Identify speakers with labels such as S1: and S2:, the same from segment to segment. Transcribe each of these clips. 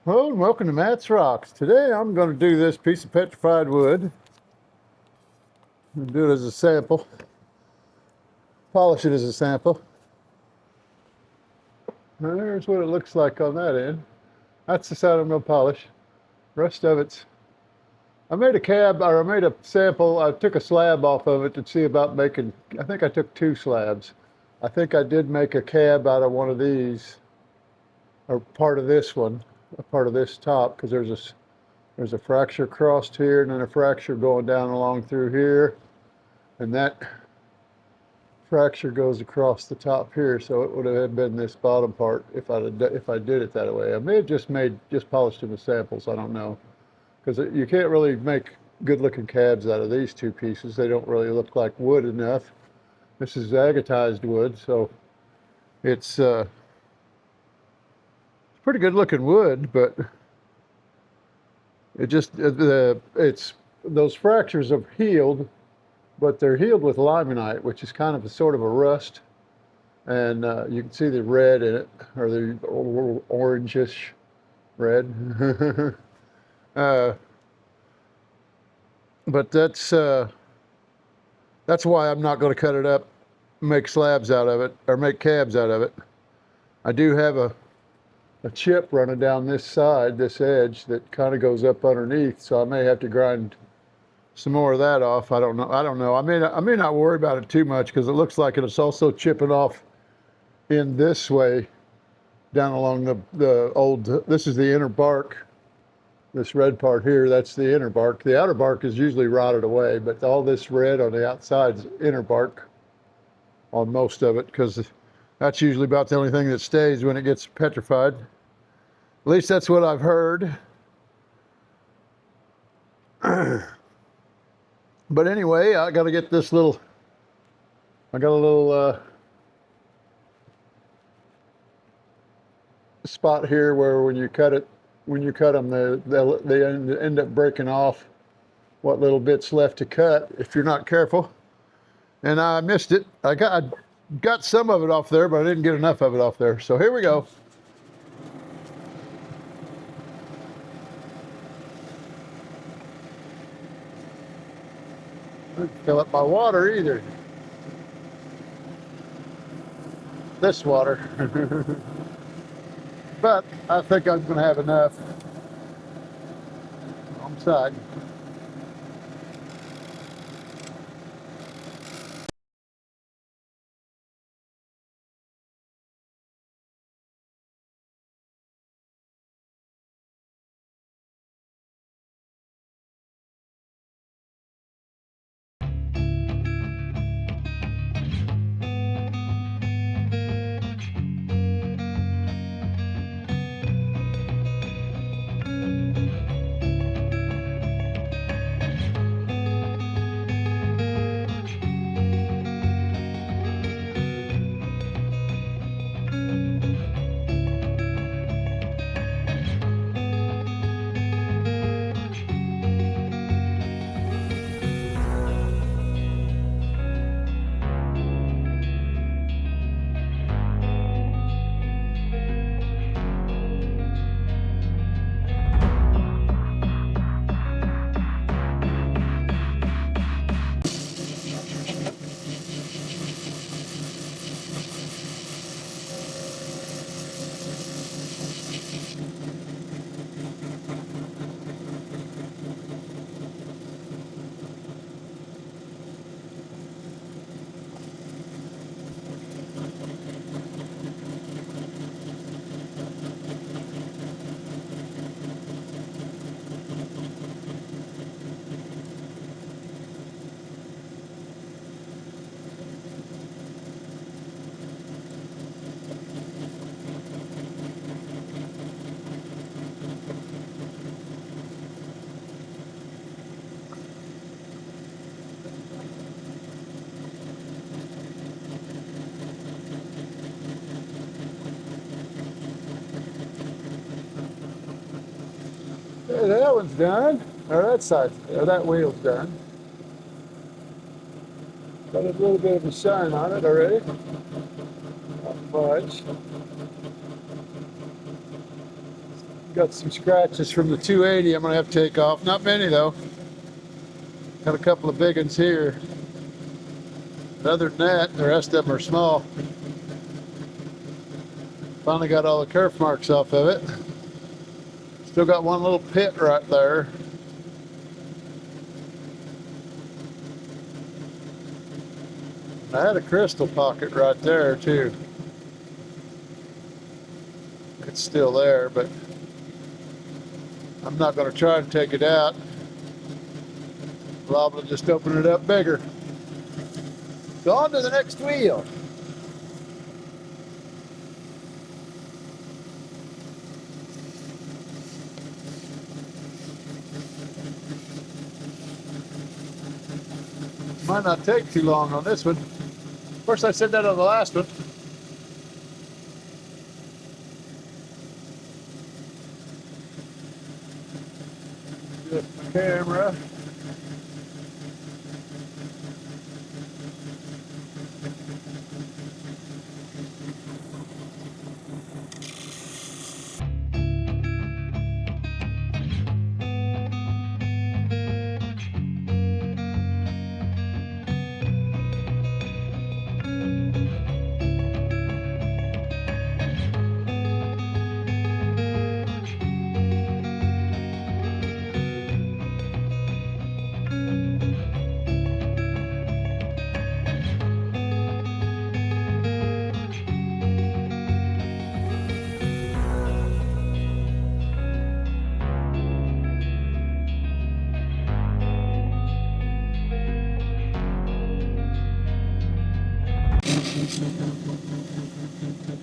S1: Hello and welcome to Matt's Rocks. Today I'm going to do this piece of petrified wood. I'm going to do it as a sample. Polish it as a sample. Now there's what it looks like on that end. That's the side I'm going to polish. Rest of it's... I made a sample. I took a slab off of it to see about making... I think I took 2 slabs. I think I did make a cab out of one of these. Or part of this one. A part of this top, because there's a fracture crossed here and then a fracture going down along through here, and that fracture goes across the top here, so it would have been this bottom part if I did it that way. I may have just polished them as samples. I don't know, because you can't really make good looking cabs out of these 2 pieces. They don't really look like wood enough. This is agatized wood, so it's pretty good looking wood, but it's those fractures have healed, but they're healed with limonite, which is kind of a sort of a rust, and you can see the red in it, or the orangish red. But that's why I'm not going to cut it up, make slabs out of it, or make cabs out of it. I do have a chip running down this side, this edge, that kind of goes up underneath, so I may have to grind some more of that off. I don't know. I may not worry about it too much, because it looks like it's also chipping off in this way down along the old... This is the inner bark. This red part here, that's the inner bark. The outer bark is usually rotted away, but all this red on the outside is inner bark on most of it, because that's usually about the only thing that stays when it gets petrified. At least that's what I've heard. But anyway, I got to get this little... I got a little spot here where when you cut them, they end up breaking off what little bits left to cut if you're not careful. And I missed it. I got some of it off there, but I didn't get enough of it off there. So here we go. I didn't fill up my water either. This water. But I think I'm going to have enough. Wrong side. That one's done. Or that side's, or that wheel's done. Got a little bit of a shine on it already. Not much. Got some scratches from the 280 I'm gonna have to take off. Not many though. Got a couple of big ones here. Other than that, the rest of them are small. Finally got all the kerf marks off of it. Still got one little pit right there. I had a crystal pocket right there too. It's still there, but I'm not going to try to take it out. Liable to just open it up bigger. So on to the next wheel. Might not take too long on this one. Of course, I said that on the last one. Just the camera.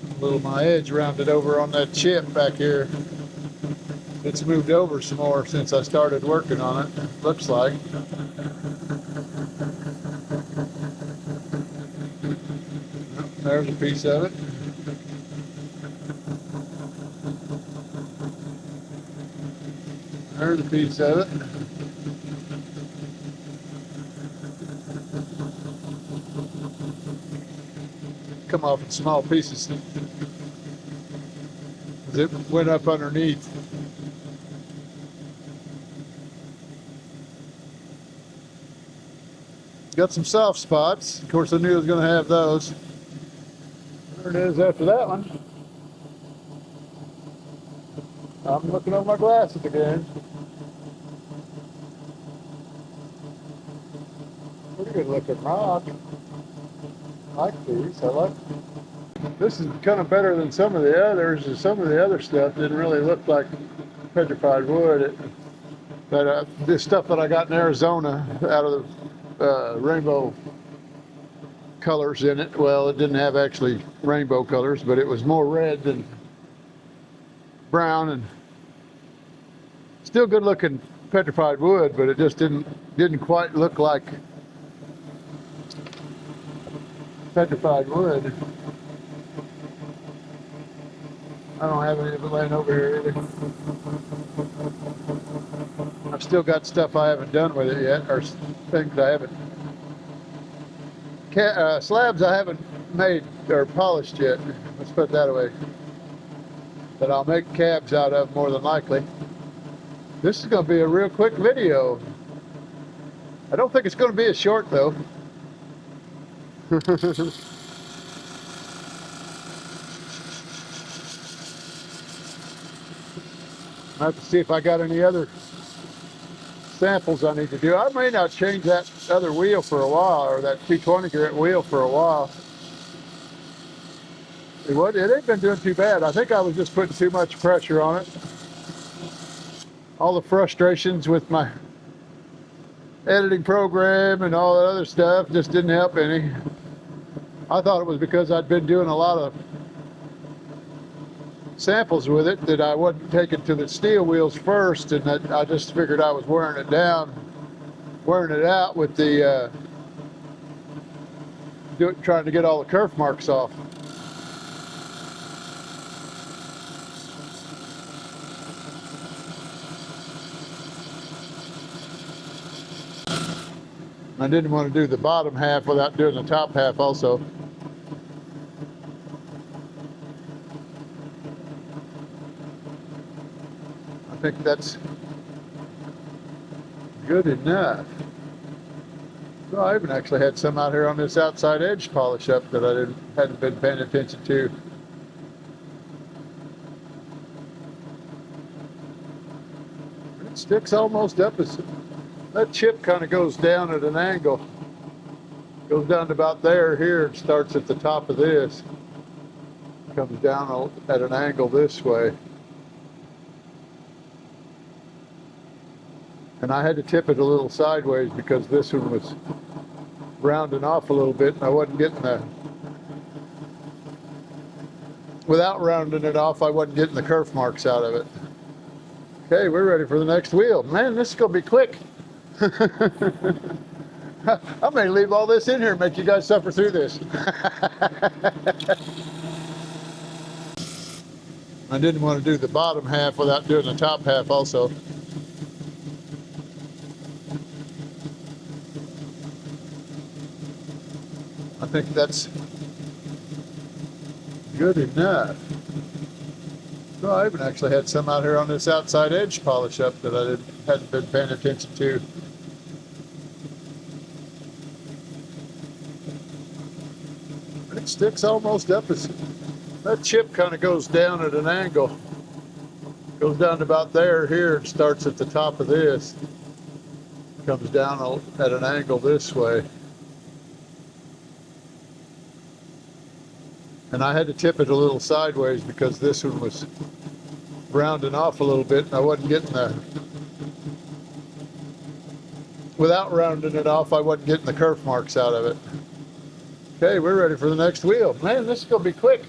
S1: A little my edge rounded over on that chip back here. It's moved over some more since I started working on it, looks like. There's a piece of it. There's a piece of it. Come off in small pieces. It went up underneath. Got some soft spots. Of course, I knew I was going to have those. There it is after that one. I'm looking over my glasses again. Pretty good looking rock. I like these. I like. This is kind of better than some of the others. And some of the other stuff didn't really look like petrified wood. But this stuff that I got in Arizona out of the rainbow colors in it. Well, it didn't have actually rainbow colors, but it was more red than brown, and still good looking petrified wood, but it just didn't quite look like petrified wood. I don't have any of it laying over here either. I've still got stuff I haven't done with it yet, or things I haven't. Slabs I haven't made or polished yet. Let's put it that way. But I'll make cabs out of more than likely. This is going to be a real quick video. I don't think it's going to be as short though. I have to see if I got any other samples I need to do. I may not change that other wheel for a while, or that 220 grit wheel for a while. It ain't been doing too bad. I think I was just putting too much pressure on it. All the frustrations with my editing program and all that other stuff just didn't help any. I thought it was because I'd been doing a lot of samples with it that I wasn't taking to the steel wheels first, and that I just figured I was wearing it down, wearing it out with the trying to get all the kerf marks off. I didn't want to do the bottom half without doing the top half also. think that's good enough. Well, I even actually had some out here on this outside edge polish up that I hadn't been paying attention to. It sticks almost up as that chip kind of goes down at an angle. Goes down to about there. Here it starts at the top of this. Comes down at an angle this way. And I had to tip it a little sideways because this one was rounding off a little bit and I wasn't getting without rounding it off, I wasn't getting the kerf marks out of it. Okay, we're ready for the next wheel. Man, this is gonna be quick. I may leave all this in here and make you guys suffer through this. I didn't want to do the bottom half without doing the top half also. I think that's good enough. Well, I even actually had some out here on this outside edge polish up that I hadn't been paying attention to. It sticks almost up as that chip kind of goes down at an angle. Goes down to about there. Here it starts at the top of this. Comes down at an angle this way. And I had to tip it a little sideways because this one was rounding off a little bit and I wasn't getting without rounding it off, I wasn't getting the kerf marks out of it. Okay, we're ready for the next wheel. Man, this is gonna be quick.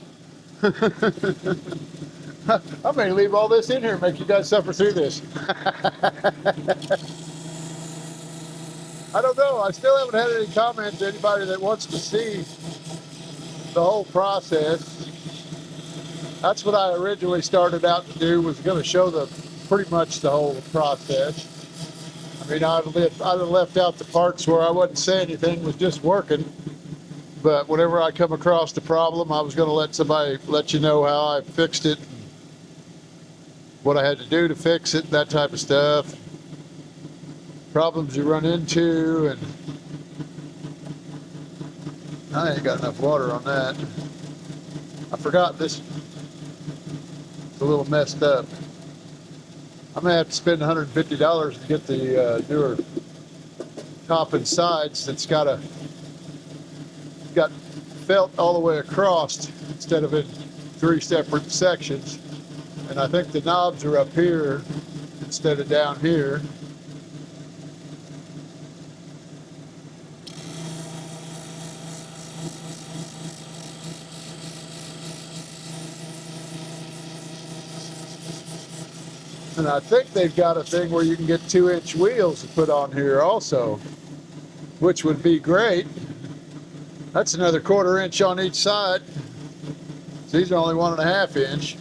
S1: I may leave all this in here and make you guys suffer through this. I don't know, I still haven't had any comments to anybody that wants to see the whole process. That's what I originally started out to do, was going to show pretty much the whole process. I mean, I'd have left out the parts where I wasn't saying anything, was just working. But whenever I come across the problem, I was going to let somebody let you know how I fixed it, what I had to do to fix it, that type of stuff. Problems you run into, and I ain't got enough water on that. I forgot this. It's a little messed up. I may have to spend $150 to get the newer top and sides that's got felt all the way across instead of in 3 separate sections. And I think the knobs are up here instead of down here. And I think they've got a thing where you can get 2-inch wheels to put on here also, which would be great. That's another 1/4 inch on each side. So these are only 1.5 inch.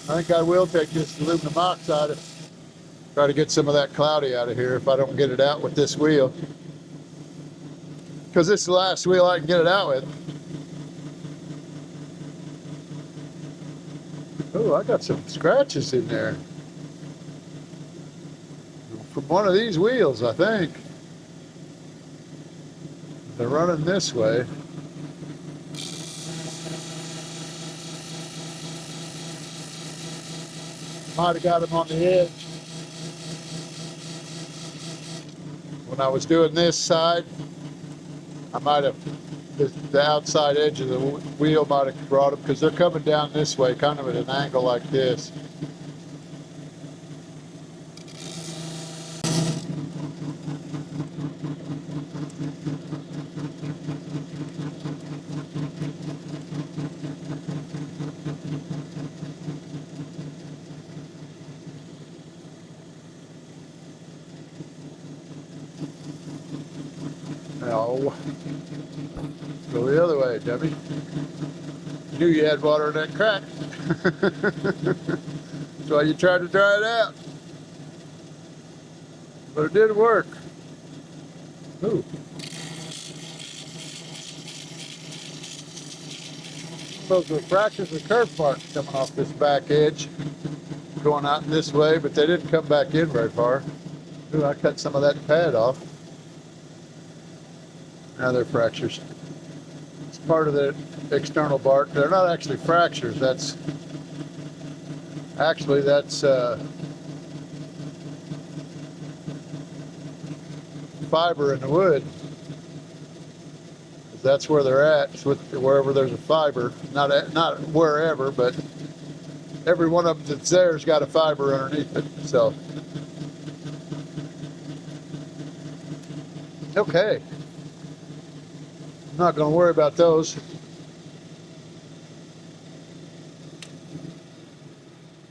S1: I think I will take this aluminum oxide and try to get some of that cloudy out of here if I don't get it out with this wheel. Because this is the last wheel I can get it out with. Oh, I got some scratches in there. From one of these wheels, I think. They're running this way. Might have got them on the edge. When I was doing this side, I might have, the outside edge of the wheel might have brought them, because they're coming down this way, kind of at an angle like this. No. Go the other way, dummy. You knew you had water in that crack. That's why you tried to dry it out. But it did work. Ooh. Those were fractures of curve marks coming off this back edge, going out this way, but they didn't come back in very far. Ooh, I cut some of that pad off. Now they're fractures. It's part of the external bark. They're not actually fractures. That's fiber in the wood. That's where they're at. It's wherever there's a fiber. Not wherever, but every one of them that's there's got a fiber underneath it. So, okay. I'm not going to worry about those.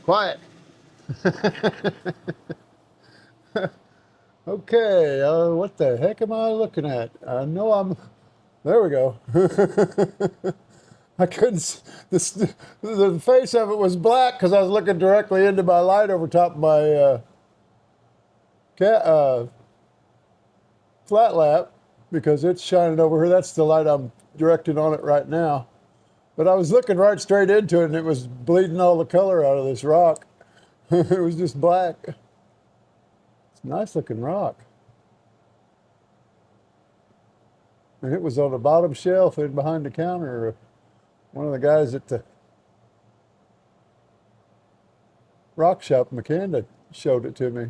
S1: Quiet. Okay, what the heck am I looking at? I know there we go. I couldn't, the face of it was black because I was looking directly into my light over top of my flat lap because it's shining over here. That's the light I'm directing on it right now. But I was looking right straight into it and it was bleeding all the color out of this rock. It was just black. It's a nice looking rock. And it was on the bottom shelf in behind the counter. One of the guys at the rock shop, Makanda, showed it to me.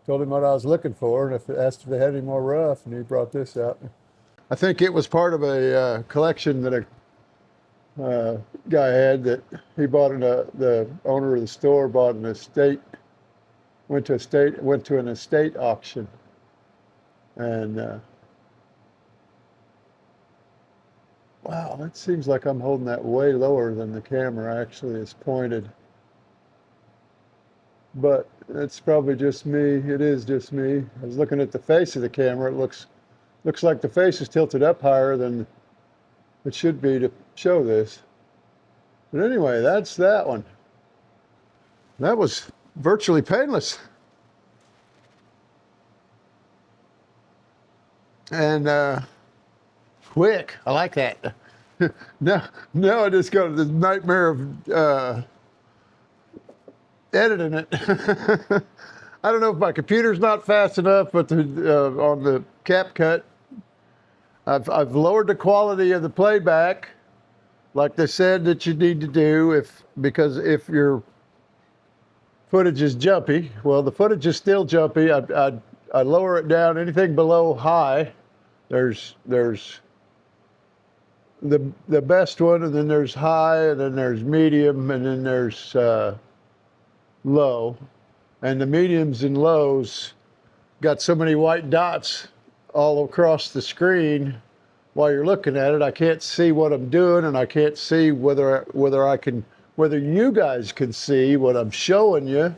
S1: Told him what I was looking for and asked if they had any more rough, and he brought this out. I think it was part of a collection that a guy had that he bought the owner of the store bought an estate, went to an estate auction, and wow, that seems like I'm holding that way lower than the camera actually is pointed. But it's probably just me. It is just me. I was looking at the face of the camera. It looks like the face is tilted up higher than it should be to show this. But anyway, that's that one. That was virtually painless. And quick. I like that. Now I just got this nightmare of editing it. I don't know if my computer's not fast enough, but on the CapCut, I've lowered the quality of the playback, like they said that you need to do because if your footage is jumpy, well, the footage is still jumpy. I lower it down. Anything below high, there's the best one, and then there's high, and then there's medium, and then there's low. And the mediums and lows got so many white dots all across the screen while you're looking at it. I can't see what I'm doing, and I can't see whether you guys can see what I'm showing you.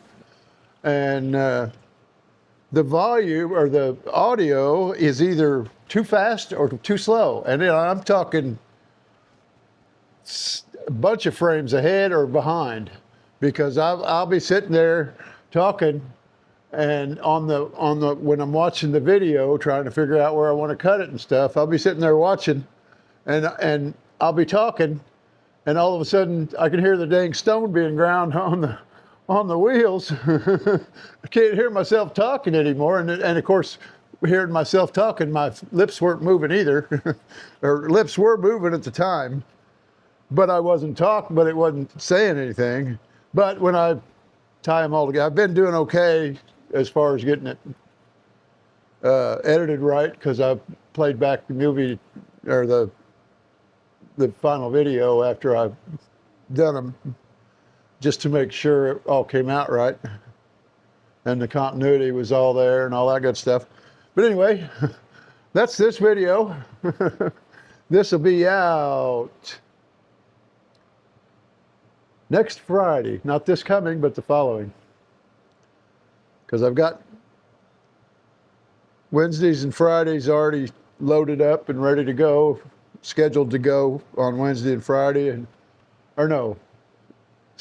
S1: And the volume or the audio is either too fast or too slow. And I'm talking a bunch of frames ahead or behind, because I'll be sitting there talking, and when I'm watching the video, trying to figure out where I want to cut it and stuff, I'll be sitting there watching, and I'll be talking, and all of a sudden I can hear the dang stone being ground on the wheels. I can't hear myself talking anymore, and of course, hearing myself talking, my lips weren't moving either, or lips were moving at the time, but I wasn't talking, but it wasn't saying anything. But when I tie them all together, I've been doing okay as far as getting it edited right, because I played back the movie or the final video after I've done them, just to make sure it all came out right and the continuity was all there and all that good stuff. But anyway, that's this video. This will be out next Friday, not this coming, but the following. Because I've got Wednesdays and Fridays already loaded up and ready to go, scheduled to go on Wednesday and Friday,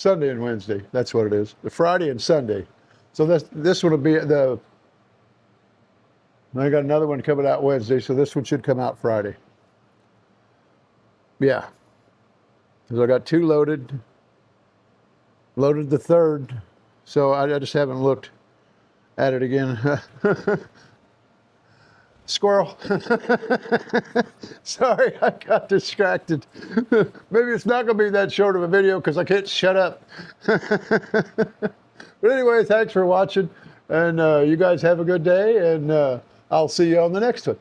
S1: Sunday and Wednesday. That's what it is. The Friday and Sunday. So this one will be the. I got another one coming out Wednesday, so this one should come out Friday. Yeah. Because I got 2 loaded. Loaded the 3rd, so I just haven't looked at it again. Squirrel. Sorry, I got distracted. Maybe it's not going to be that short of a video because I can't shut up. But anyway, thanks for watching, and you guys have a good day, and I'll see you on the next one.